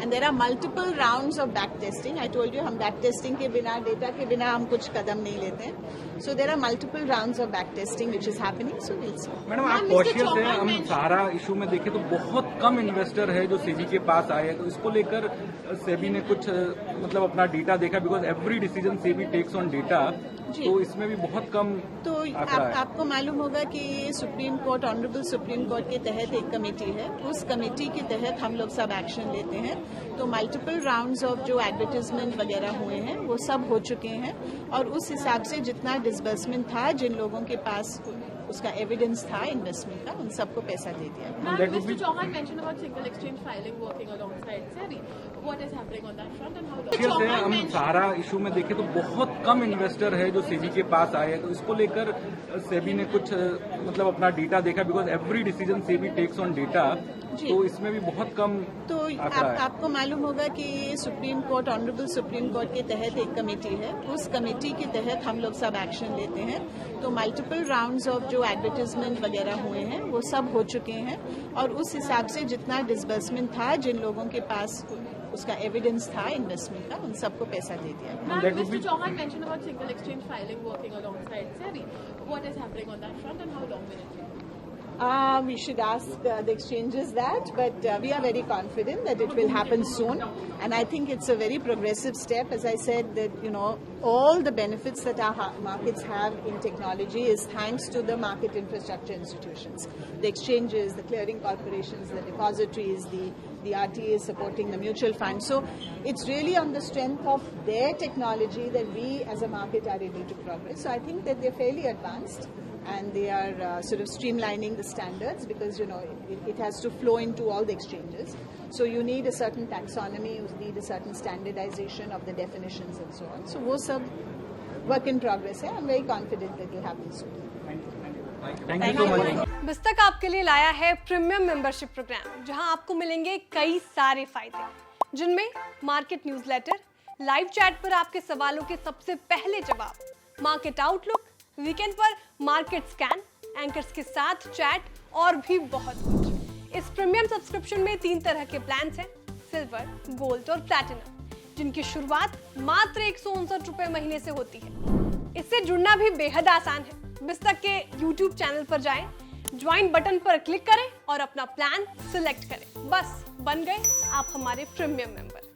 and there are multiple rounds of back testing. I told you हम back testing के बिना, data के बिना हम कुछ कदम नहीं लेते हैं. So there are multiple rounds of back testing which is happening. So we'll see. Madam आप कॉशियस है, हम सारा इशू में देखें तो बहुत कम इन्वेस्टर है जो सेबी के पास आए हैं, तो इसको लेकर सेबी ने कुछ मतलब अपना डेटा देखा, because every decision SEBI takes on data, तो इसमें भी बहुत कम तो आपको मालूम होगा कि ये supreme court, honourable supreme court के तहत एक कमेटी है. उस कमेटी के तहत हम लोग सब एक्शन लेते हैं. तो मल्टीपल राउंड्स ऑफ जो एडवर्टाइजमेंट वगैरह हुए हैं वो सब हो चुके हैं, और उस हिसाब से जितना डिसबर्समेंट था, जिन लोगों के पास उसका एविडेंस था इन्वेस्टमेंट का, उन सबको पैसा दे दिया. Mr. Chauhan mentioned about single exchange filing working alongside SEBI. What is happening on that front and how long? Cautious है, हम सारा इशू में देखें तो बहुत कम इन्वेस्टर है जो सेबी के पास आए हैं, तो इसको लेकर सेबी ने कुछ मतलब अपना डेटा देखा, because every decision SEBI takes on data, तो इसमें भी बहुत कम. तो आपको मालूम होगा कि ये supreme court, honourable supreme court के तहत एक कमेटी है. उस कमेटी के तहत हम लोग सब एक्शन लेते हैं. तो मल्टीपल राउंड्स ऑफ जो एडवर्टाइजमेंट वगैरह हुए हैं वो सब हो चुके हैं, और उस हिसाब से जितना डिसबर्समेंट था, जिन लोगों के पास उसका एविडेंस था इन्वेस्टमेंट का, उन सबको पैसा दे दिया. Mr. Chauhan mentioned about single exchange filing working alongside SEBI. What is happening on that front and how long will it take? We should ask the exchanges that, but we are very confident that it will happen soon, and I think it's a very progressive step. As I said, that all the benefits that our markets have in technology is thanks to the market infrastructure institutions, the exchanges, the clearing corporations, the depositories, the RTAs supporting the mutual funds. So it's really on the strength of their technology that we as a market are able to progress. So I think that they're fairly advanced, and they are sort of streamlining the standards, because it has to flow into all the exchanges. So you need a certain taxonomy, you need a certain standardization of the definitions and so on. So वो सब work in progress है. I'm very confident that it will happen soon. Thank you so much. बिस्तक आपके लिए लाया है premium membership programme, जहां आपको मिलेंगे कई सारे फायदे, जिनमें मार्केट न्यूज़लेटर, लाइव चैट पर आपके सवालों के सबसे पहले जवाब, मार्केट आउटलुक, वीकेंड पर मार्केट स्कैन, एंकर्स के साथ चैट और भी बहुत कुछ. इस प्रीमियम सब्सक्रिप्शन में 3 तरह के प्लान्स हैं, सिल्वर, गोल्ड और प्लैटिनम, जिनकी शुरुआत मात्र 159 रुपए महीने से होती है. इससे जुड़ना भी बेहद आसान है. बिस्तक के YouTube चैनल पर जाएं, ज्वाइन बटन पर क्लिक करें और अपना प्लान सिलेक्ट करें. बस बन गए आप हमारे प्रीमियम मेंबर.